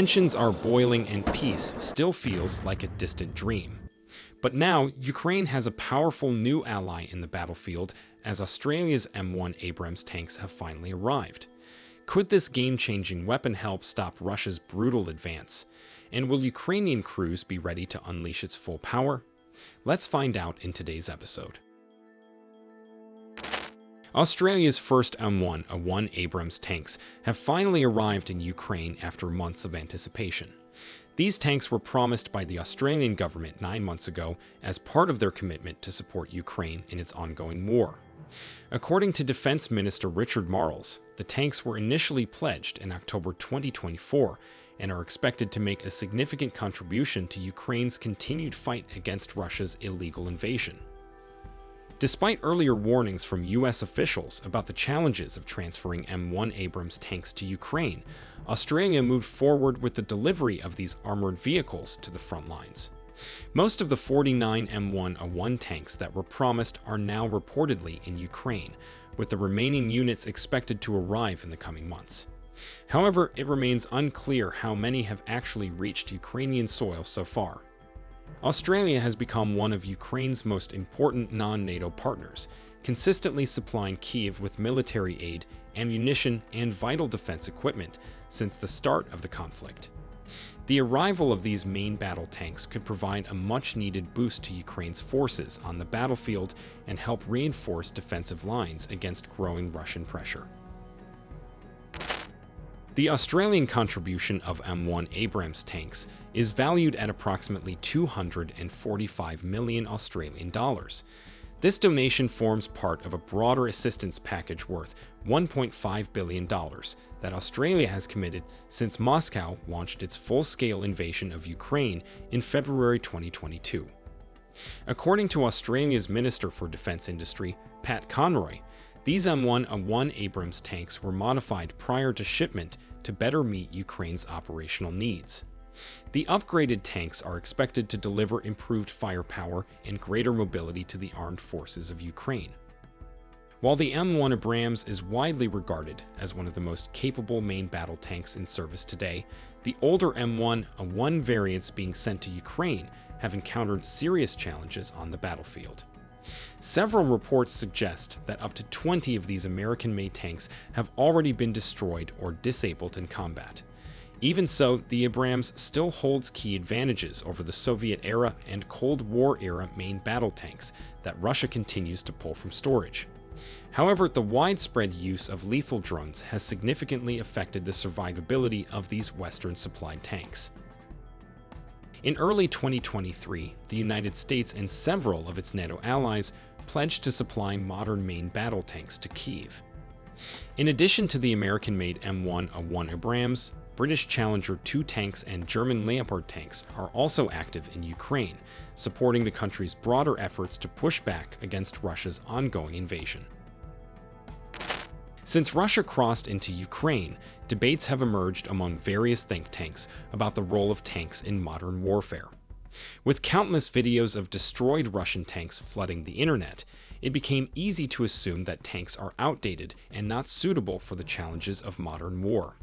Tensions are boiling and peace still feels like a distant dream. But now, Ukraine has a powerful new ally in the battlefield as Australia's M1 Abrams tanks have finally arrived. Could this game-changing weapon help stop Russia's brutal advance? And will Ukrainian crews be ready to unleash its full power? Let's find out in today's episode. Australia's first M1 Abrams tanks have finally arrived in Ukraine after months of anticipation. These tanks were promised by the Australian government 9 months ago as part of their commitment to support Ukraine in its ongoing war. According to Defense Minister Richard Marles, the tanks were initially pledged in October 2024 and are expected to make a significant contribution to Ukraine's continued fight against Russia's illegal invasion. Despite earlier warnings from U.S. officials about the challenges of transferring M1 Abrams tanks to Ukraine, Australia moved forward with the delivery of these armored vehicles to the front lines. Most of the 49 M1 tanks that were promised are now reportedly in Ukraine, with the remaining units expected to arrive in the coming months. However, it remains unclear how many have actually reached Ukrainian soil so far. Australia has become one of Ukraine's most important non-NATO partners, consistently supplying Kyiv with military aid, ammunition, and vital defense equipment since the start of the conflict. The arrival of these main battle tanks could provide a much-needed boost to Ukraine's forces on the battlefield and help reinforce defensive lines against growing Russian pressure. The Australian contribution of M1 Abrams tanks is valued at approximately 245 million Australian dollars. This donation forms part of a broader assistance package worth $1.5 billion that Australia has committed since Moscow launched its full-scale invasion of Ukraine in February 2022. According to Australia's Minister for Defence Industry, Pat Conroy, these M1 Abrams tanks were modified prior to shipment to better meet Ukraine's operational needs. The upgraded tanks are expected to deliver improved firepower and greater mobility to the armed forces of Ukraine. While the M1 Abrams is widely regarded as one of the most capable main battle tanks in service today, the older M1 variants being sent to Ukraine have encountered serious challenges on the battlefield. Several reports suggest that up to 20 of these American-made tanks have already been destroyed or disabled in combat. Even so, the Abrams still holds key advantages over the Soviet-era and Cold War-era main battle tanks that Russia continues to pull from storage. However, the widespread use of lethal drones has significantly affected the survivability of these Western-supplied tanks. In early 2023, the United States and several of its NATO allies pledged to supply modern main battle tanks to Kyiv. In addition to the American-made M1 Abrams, British Challenger 2 tanks and German Leopard tanks are also active in Ukraine, supporting the country's broader efforts to push back against Russia's ongoing invasion. Since Russia crossed into Ukraine, debates have emerged among various think tanks about the role of tanks in modern warfare. With countless videos of destroyed Russian tanks flooding the internet, it became easy to assume that tanks are outdated and not suitable for the challenges of modern war.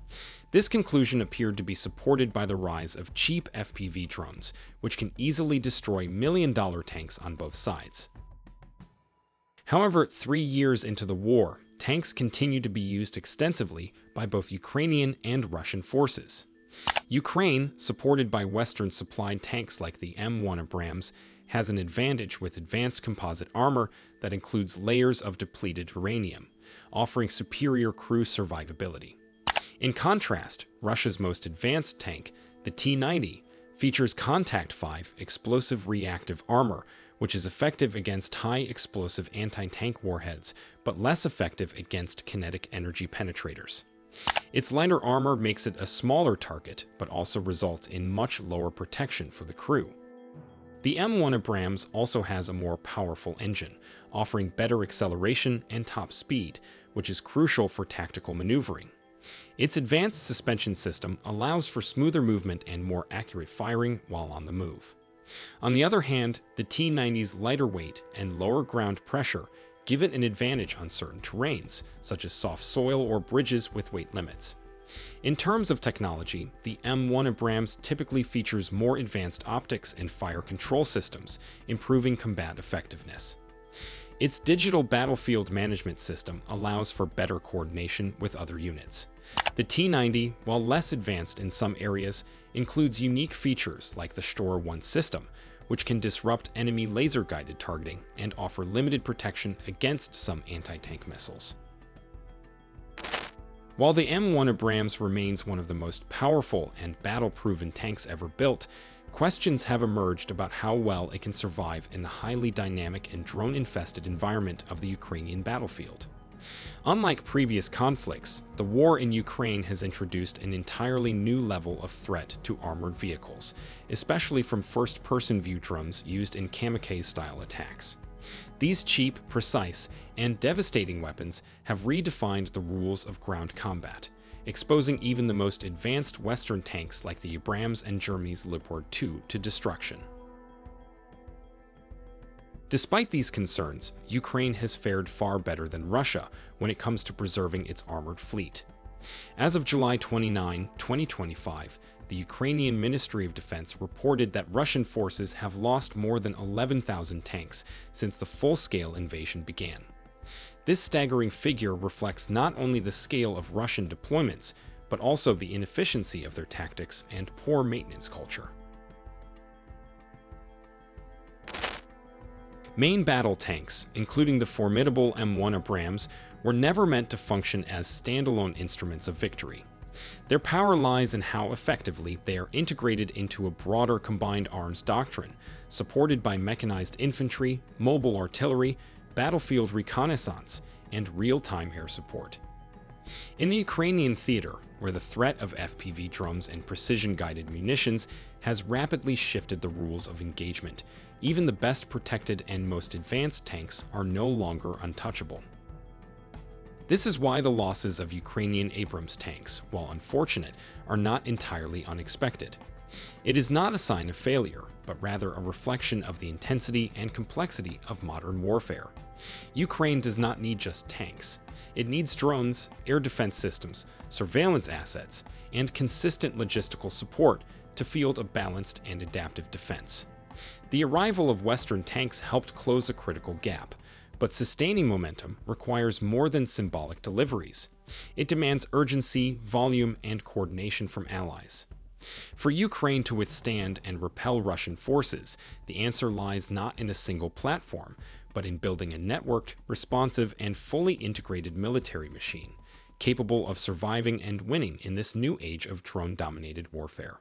This conclusion appeared to be supported by the rise of cheap FPV drones, which can easily destroy million-dollar tanks on both sides. However, 3 years into the war, tanks continue to be used extensively by both Ukrainian and Russian forces. Ukraine, supported by Western-supplied tanks like the M1 Abrams, has an advantage with advanced composite armor that includes layers of depleted uranium, offering superior crew survivability. In contrast, Russia's most advanced tank, the T-90, features Contact 5 explosive reactive armor, which is effective against high-explosive anti-tank warheads, but less effective against kinetic energy penetrators. Its lighter armor makes it a smaller target, but also results in much lower protection for the crew. The M1 Abrams also has a more powerful engine, offering better acceleration and top speed, which is crucial for tactical maneuvering. Its advanced suspension system allows for smoother movement and more accurate firing while on the move. On the other hand, the T-90's lighter weight and lower ground pressure give it an advantage on certain terrains, such as soft soil or bridges with weight limits. In terms of technology, the M1 Abrams typically features more advanced optics and fire control systems, improving combat effectiveness. Its digital battlefield management system allows for better coordination with other units. The T-90, while less advanced in some areas, includes unique features like the Store 1 system, which can disrupt enemy laser-guided targeting and offer limited protection against some anti-tank missiles. While the M1 Abrams remains one of the most powerful and battle-proven tanks ever built, questions have emerged about how well it can survive in the highly dynamic and drone-infested environment of the Ukrainian battlefield. Unlike previous conflicts, the war in Ukraine has introduced an entirely new level of threat to armored vehicles, especially from first-person view drones used in kamikaze-style attacks. These cheap, precise, and devastating weapons have redefined the rules of ground combat, exposing even the most advanced Western tanks like the Abrams and Germany's Leopard 2 to destruction. Despite these concerns, Ukraine has fared far better than Russia when it comes to preserving its armored fleet. As of July 29, 2025, the Ukrainian Ministry of Defense reported that Russian forces have lost more than 11,000 tanks since the full-scale invasion began. This staggering figure reflects not only the scale of Russian deployments, but also the inefficiency of their tactics and poor maintenance culture. Main battle tanks, including the formidable M1 Abrams, were never meant to function as standalone instruments of victory. Their power lies in how effectively they are integrated into a broader combined arms doctrine, supported by mechanized infantry, mobile artillery, battlefield reconnaissance, and real-time air support. In the Ukrainian theater, where the threat of FPV drones and precision-guided munitions has rapidly shifted the rules of engagement, even the best protected and most advanced tanks are no longer untouchable. This is why the losses of Ukrainian Abrams tanks, while unfortunate, are not entirely unexpected. It is not a sign of failure, but rather a reflection of the intensity and complexity of modern warfare. Ukraine does not need just tanks. It needs drones, air defense systems, surveillance assets, and consistent logistical support to field a balanced and adaptive defense. The arrival of Western tanks helped close a critical gap, but sustaining momentum requires more than symbolic deliveries. It demands urgency, volume, and coordination from allies. For Ukraine to withstand and repel Russian forces, the answer lies not in a single platform, but in building a networked, responsive, and fully integrated military machine, capable of surviving and winning in this new age of drone-dominated warfare.